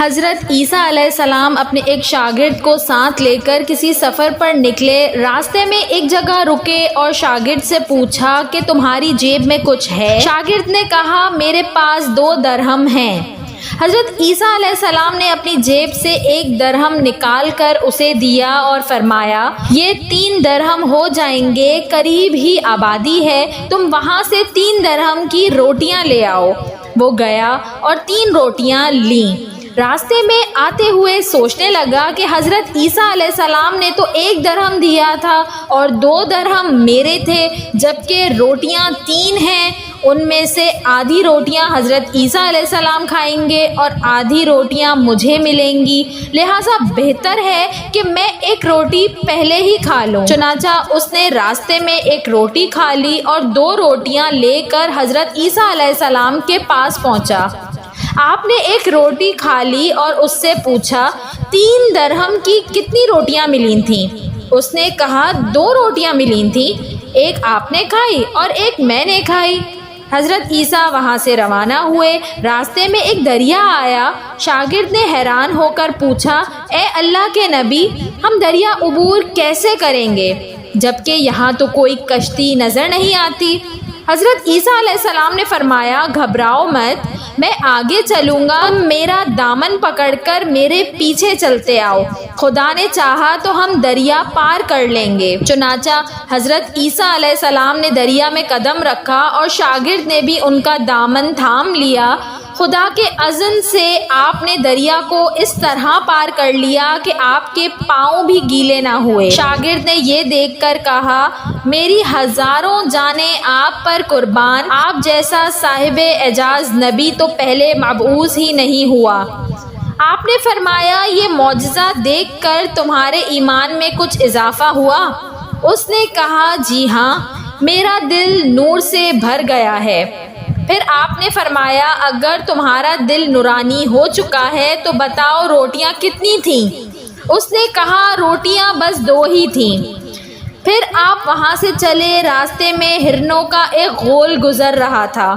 حضرت عیسیٰ علیہ السلام اپنے ایک شاگرد کو ساتھ لے کر کسی سفر پر نکلے۔ راستے میں ایک جگہ رکے اور شاگرد سے پوچھا کہ تمہاری جیب میں کچھ ہے؟ شاگرد نے کہا میرے پاس 2 درہم ہیں۔ حضرت عیسیٰ علیہ السلام نے اپنی جیب سے 1 درہم نکال کر اسے دیا اور فرمایا یہ 3 درہم ہو جائیں گے، قریب ہی آبادی ہے، تم وہاں سے 3 درہم کی روٹیاں لے آؤ۔ وہ گیا اور 3 روٹیاں لیں۔ راستے میں آتے ہوئے سوچنے لگا کہ حضرت عیسیٰ علیہ السلام نے تو 1 درہم دیا تھا اور 2 درہم میرے تھے، جبکہ روٹیاں 3 ہیں، ان میں سے آدھی روٹیاں حضرت عیسیٰ علیہ السلام کھائیں گے اور آدھی روٹیاں مجھے ملیں گی، لہٰذا بہتر ہے کہ میں 1 روٹی پہلے ہی کھا لوں۔ چنانچہ اس نے راستے میں 1 روٹی کھا لی اور 2 روٹیاں لے کر حضرت عیسیٰ علیہ السلام کے پاس پہنچا۔ آپ نے 1 روٹی کھا لی اور اس سے پوچھا 3 درہم کی کتنی روٹیاں ملی تھیں؟ اس نے کہا 2 روٹیاں ملی تھیں، 1 آپ نے کھائی اور 1 میں نے کھائی۔ حضرت عیسیٰ وہاں سے روانہ ہوئے۔ راستے میں ایک دریا آیا۔ شاگرد نے حیران ہو کر پوچھا اے اللہ کے نبی، ہم دریا عبور کیسے کریں گے جبکہ یہاں تو کوئی کشتی نظر نہیں آتی؟ حضرت عیسیٰ علیہ السلام نے فرمایا گھبراؤ مت، میں آگے چلوں گا، میرا دامن پکڑ کر میرے پیچھے چلتے آؤ، خدا نے چاہا تو ہم دریا پار کر لیں گے۔ چنانچہ حضرت عیسیٰ علیہ السلام نے دریا میں قدم رکھا اور شاگرد نے بھی ان کا دامن تھام لیا۔ خدا کے اذن سے آپ نے دریا کو اس طرح پار کر لیا کہ آپ کے پاؤں بھی گیلے نہ ہوئے۔ شاگرد نے یہ دیکھ کر کہا میری ہزاروں جانیں آپ پر قربان، آپ جیسا صاحب اعجاز نبی تو پہلے مبعوث ہی نہیں ہوا۔ آپ نے فرمایا یہ معجزہ دیکھ کر تمہارے ایمان میں کچھ اضافہ ہوا؟ اس نے کہا جی ہاں، میرا دل نور سے بھر گیا ہے۔ پھر آپ نے فرمایا اگر تمہارا دل نورانی ہو چکا ہے تو بتاؤ روٹیاں کتنی تھیں؟ اس نے کہا روٹیاں بس 2 ہی تھیں۔ پھر آپ وہاں سے چلے۔ راستے میں ہرنوں کا ایک غول گزر رہا تھا۔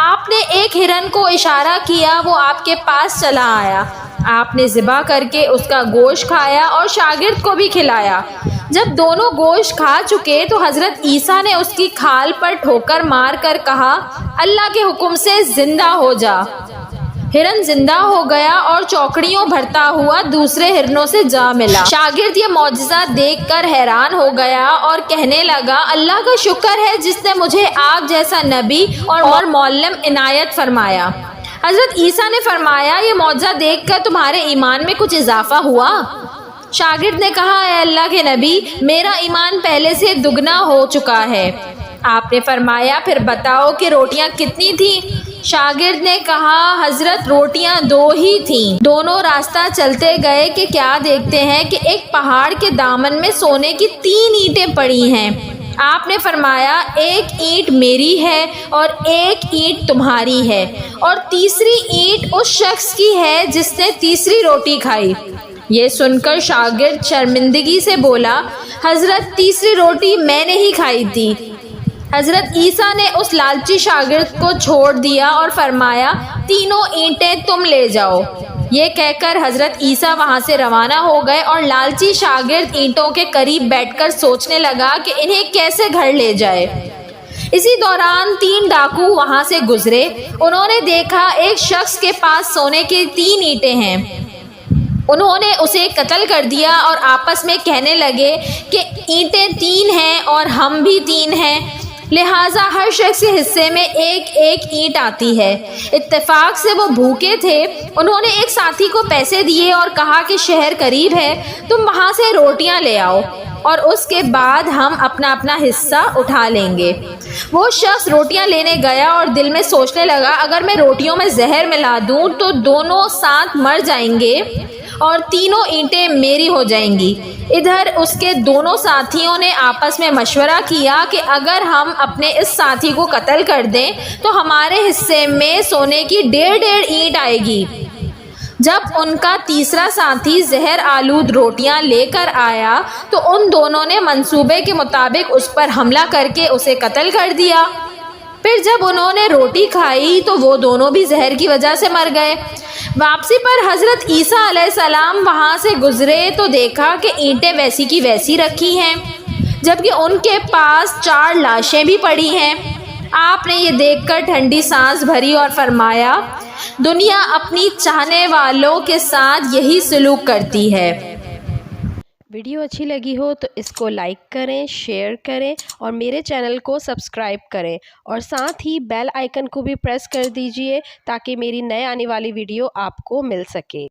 آپ نے ایک ہرن کو اشارہ کیا، وہ آپ کے پاس چلا آیا۔ آپ نے ذبح کر کے اس کا گوشت کھایا اور شاگرد کو بھی کھلایا۔ جب دونوں گوشت کھا چکے تو حضرت عیسیٰ نے اس کی کھال پر ٹھوکر مار کر کہا اللہ کے حکم سے زندہ ہو جا۔ ہرن زندہ ہو گیا اور چوکڑیوں بھرتا ہوا دوسرے ہرنوں سے جا ملا۔ شاگرد یہ معجزہ دیکھ کر حیران ہو گیا اور کہنے لگا اللہ کا شکر ہے جس نے مجھے آپ جیسا نبی اور معلم عنایت فرمایا۔ حضرت عیسیٰ نے فرمایا یہ معجزہ دیکھ کر تمہارے ایمان میں کچھ اضافہ ہوا؟ شاگرد نے کہا اے اللہ کے نبی، میرا ایمان پہلے سے دگنا ہو چکا ہے۔ آپ نے فرمایا پھر بتاؤ کہ روٹیاں کتنی تھیں؟ شاگرد نے کہا حضرت روٹیاں 2 ہی تھیں۔ دونوں راستہ چلتے گئے کہ کیا دیکھتے ہیں کہ ایک پہاڑ کے دامن میں سونے کی 3 اینٹیں پڑی ہیں۔ آپ نے فرمایا 1 اینٹ میری ہے اور 1 اینٹ تمہاری ہے اور تیسری اینٹ اس شخص کی ہے جس نے تیسری روٹی کھائی۔ یہ سن کر شاگرد شرمندگی سے بولا حضرت تیسری روٹی میں نے ہی کھائی تھی۔ حضرت عیسیٰ نے اس لالچی شاگرد کو چھوڑ دیا اور فرمایا 3 اینٹیں تم لے جاؤ۔ یہ کہہ کر حضرت عیسیٰ وہاں سے روانہ ہو گئے اور لالچی شاگرد اینٹوں کے قریب بیٹھ کر سوچنے لگا کہ انہیں کیسے گھر لے جائے۔ اسی دوران 3 ڈاکو وہاں سے گزرے۔ انہوں نے دیکھا ایک شخص کے پاس سونے کی 3 اینٹیں ہیں۔ انہوں نے اسے قتل کر دیا اور آپس میں کہنے لگے کہ اینٹیں 3 ہیں اور ہم بھی 3 ہیں، لہٰذا ہر شخص کے حصے میں 1 اینٹ آتی ہے۔ اتفاق سے وہ بھوکے تھے۔ انہوں نے ایک ساتھی کو پیسے دیے اور کہا کہ شہر قریب ہے، تم وہاں سے روٹیاں لے آؤ اور اس کے بعد ہم اپنا اپنا حصہ اٹھا لیں گے۔ وہ شخص روٹیاں لینے گیا اور دل میں سوچنے لگا اگر میں روٹیوں میں زہر ملا دوں تو دونوں ساتھ مر جائیں گے اور 3 اینٹیں میری ہو جائیں گی۔ ادھر اس کے دونوں ساتھیوں نے آپس میں مشورہ کیا کہ اگر ہم اپنے اس ساتھی کو قتل کر دیں تو ہمارے حصے میں سونے کی 1.5 اینٹ آئے گی۔ جب ان کا تیسرا ساتھی زہر آلود روٹیاں لے کر آیا تو ان دونوں نے منصوبے کے مطابق اس پر حملہ کر کے اسے قتل کر دیا۔ پھر جب انہوں نے روٹی کھائی تو وہ دونوں بھی زہر کی وجہ سے مر گئے۔ واپسی پر حضرت عیسیٰ علیہ السلام وہاں سے گزرے تو دیکھا کہ اینٹیں ویسی کی ویسی رکھی ہیں، جبکہ ان کے پاس 4 لاشیں بھی پڑی ہیں۔ آپ نے یہ دیکھ کر ٹھنڈی سانس بھری اور فرمایا، دنیا اپنی چاہنے والوں کے ساتھ یہی سلوک کرتی ہے۔ ویڈیو اچھی لگی ہو تو اس کو لائک کریں، شیئر کریں اور میرے چینل کو سبسکرائب کریں اور ساتھ ہی بیل آئیکن کو بھی پریس کر دیجئے تاکہ میری نئے آنے والی ویڈیو آپ کو مل سکے۔